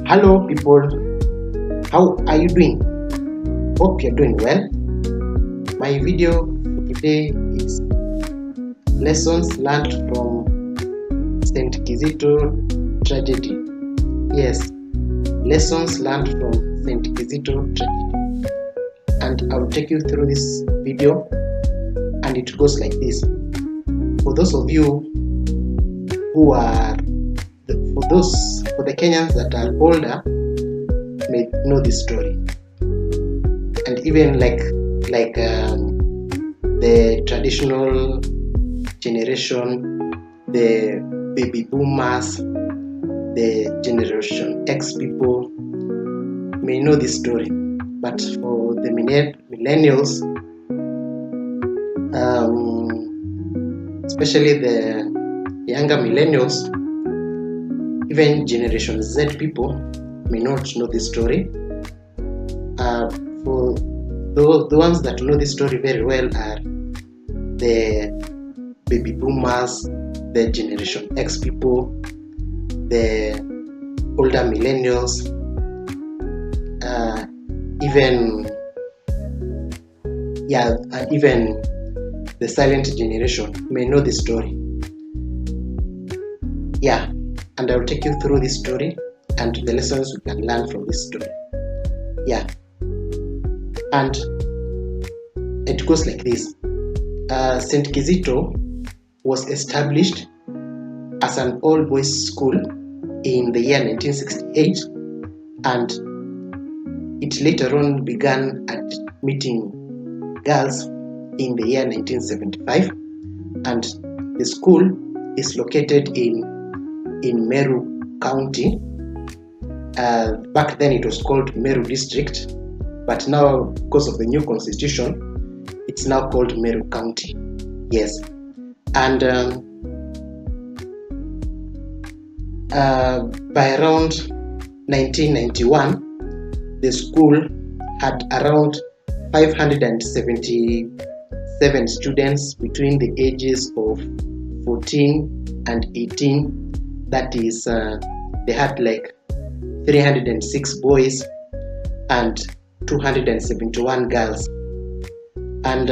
Hello, people. How are you doing? Hope you're doing well. My video today is lessons learned from St. Kizito tragedy. Yes, lessons learned from St. Kizito tragedy. And I'll take you through this video, and it goes like this. For those of you who are for the Kenyans that are older may know this story, and even like the traditional generation, the baby boomers, the generation X people may know this story, but for the millennials, especially the younger millennials, even Generation Z people may not know this story. For the ones that know this story very well are the baby boomers, the Generation X people, the older millennials, even the silent generation may know this story. Yeah, and I'll take you through this story and the lessons we can learn from this story. Yeah, and it goes like this. St. Kizito was established as an all-boys school in the year 1968, and it later on began admitting girls in the year 1975, and the school is located in Meru County. Back then it was called Meru District, but now because of the new constitution, it's now called Meru County. Yes, and by around 1991, the school had around 577 students between the ages of 14 and 18. That is, they had like 306 boys and 271 girls. And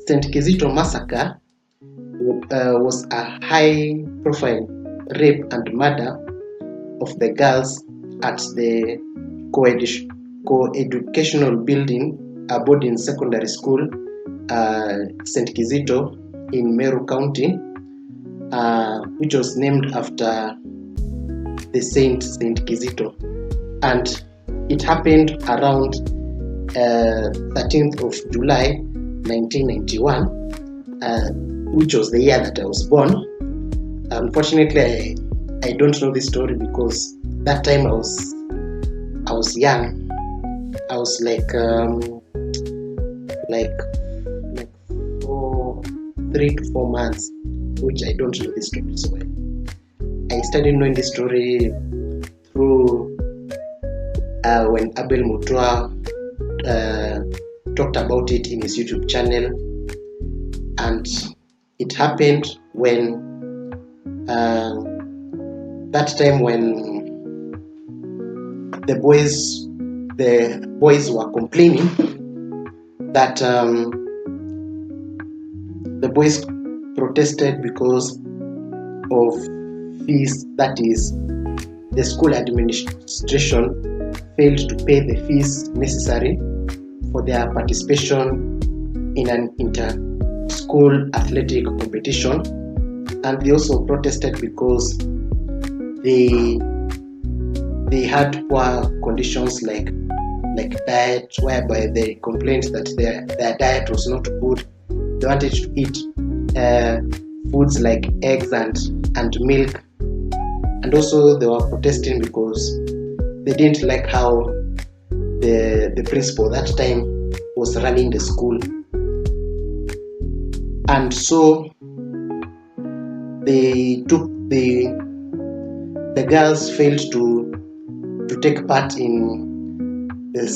St. Kizito massacre was a high-profile rape and murder of the girls at the co-educational building, a boarding secondary school, St. Kizito in Meru County, which was named after the Saint Kizito, and it happened around 13th of July 1991, which was the year that I was born. Unfortunately, I don't know this story because that time I was young. I was like 3 to 4 months, which I don't know this story so well. I started knowing this story through when Abel Mutua talked about it in his YouTube channel, and it happened when that time when the boys were complaining that the boys protested because of fees. That is, the school administration failed to pay the fees necessary for their participation in an inter-school athletic competition, and they also protested because they had poor conditions like diet, whereby they complained that their diet was not good. They wanted to eat foods like eggs and milk, and also they were protesting because they didn't like how the principal that time was running the school, and so the girls failed to take part in the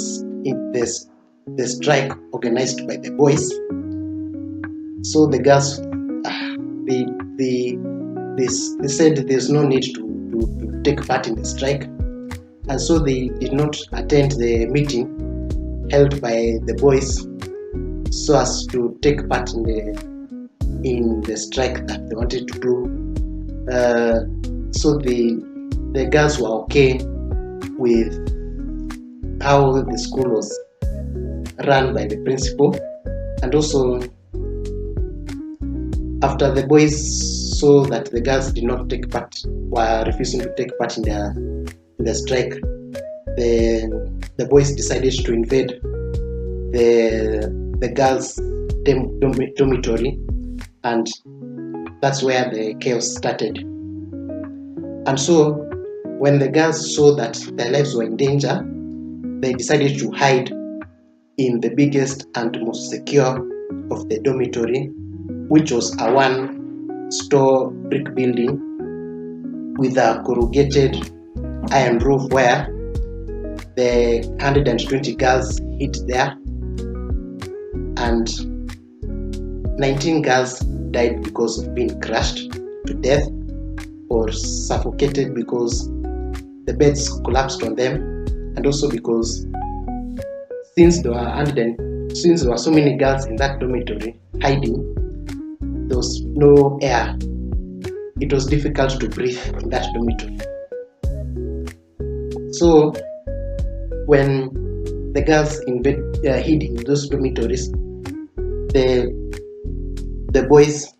strike organized by the boys. So the girls they said there's no need to take part in the strike, and so they did not attend the meeting held by the boys so as to take part in the strike that they wanted to do. So the girls were okay with how the school was run by the principal, and also after the boys saw that the girls did not take part, were refusing to take part in the strike, the boys decided to invade the girls' dormitory, and that's where the chaos started. And so when the girls saw that their lives were in danger, they decided to hide in the biggest and most secure of the dormitory, which was a one-store brick building with a corrugated iron roof, where the 120 girls hid there, and 19 girls died because of being crushed to death or suffocated because the beds collapsed on them, and also because since there were so many girls in that dormitory hiding, there was no air. It was difficult to breathe in that dormitory. So when the girls hid in those dormitories, the boys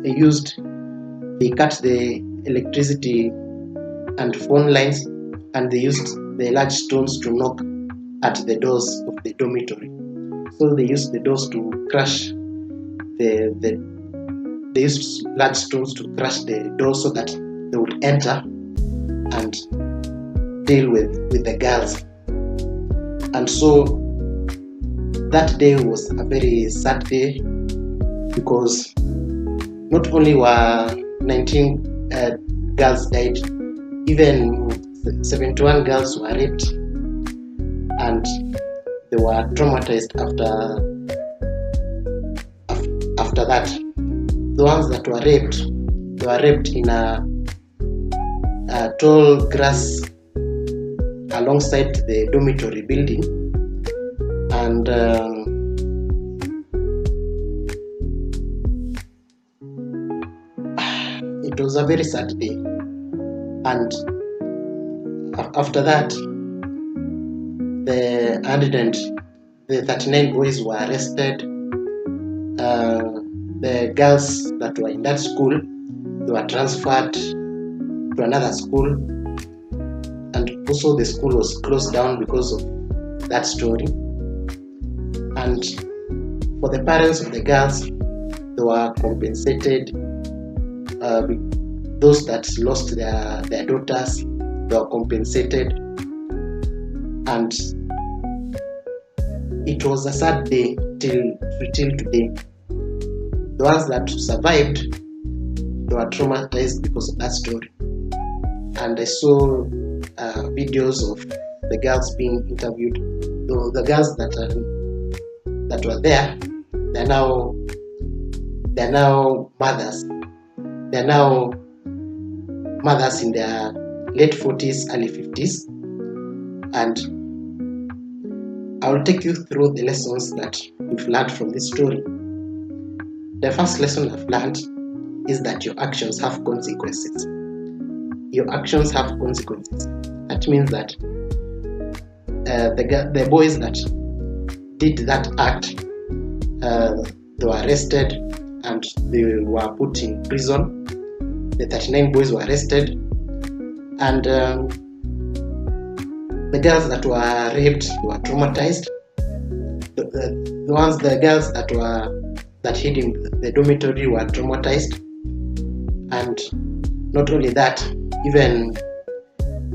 they cut the electricity and phone lines, and they used the large stones to knock at the doors of the dormitory. So they used the doors to crush they used large stones to crush the doors so that they would enter and deal with the girls. And so that day was a very sad day, because not only were 19 girls died, even 71 girls were raped, and they were traumatized after that. The ones that were raped, they were raped in a tall grass alongside the dormitory building, and it was a very sad day. And after that, the 39 boys were arrested. The girls that were in that school, they were transferred to another school, and also the school was closed down because of that story. And for the parents of the girls, they were compensated. Those that lost their daughters, they were compensated, and it was a sad day till today. The ones that survived, they were traumatized because of that story. And I saw videos of the girls being interviewed. The girls that were there, they're now mothers. They're now mothers in their late 40s, early 50s. And I will take you through the lessons that we've learned from this story. The first lesson I've learned is that your actions have consequences. Your actions have consequences. That means that the boys that did that act, they were arrested and they were put in prison. The 39 boys were arrested, and the girls that were raped were traumatized. The girls that hid in the dormitory were traumatized. And not only that, even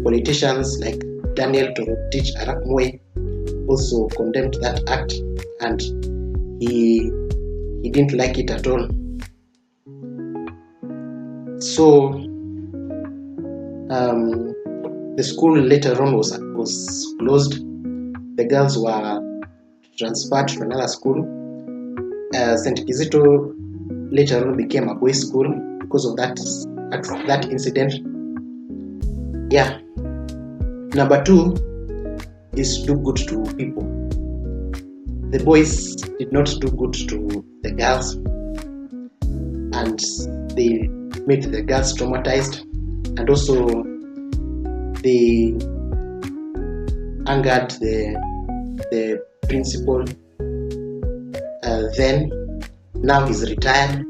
politicians like Daniel Torotich Arap Moi also condemned that act, and he didn't like it at all. So the school later on was closed. The girls were transferred to another school. St. Kizito later on became a boys' school because of that incident. Yeah. Number 2 is do good to people. The boys did not do good to the girls, and they made the girls traumatized, and also they angered the principal. Then now he's retired.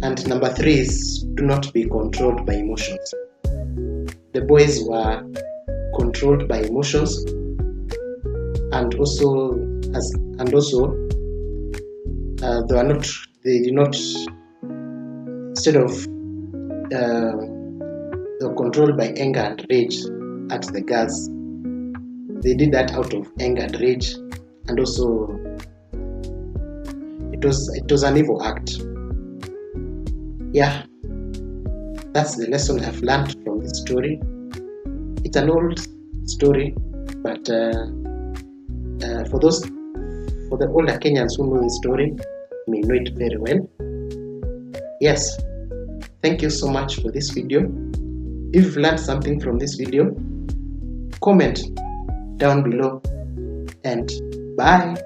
And number 3 is do not be controlled by emotions. The boys were controlled by emotions, and also they did not, instead of they were controlled by anger and rage at the girls. They did that out of anger and rage, and also it was an evil act. Yeah, that's the lesson I've learned from this story. It's an old story, but for the older Kenyans who know the story, may know it very well. Yes, thank you so much for this video. If you've learned something from this video, comment down below, and bye.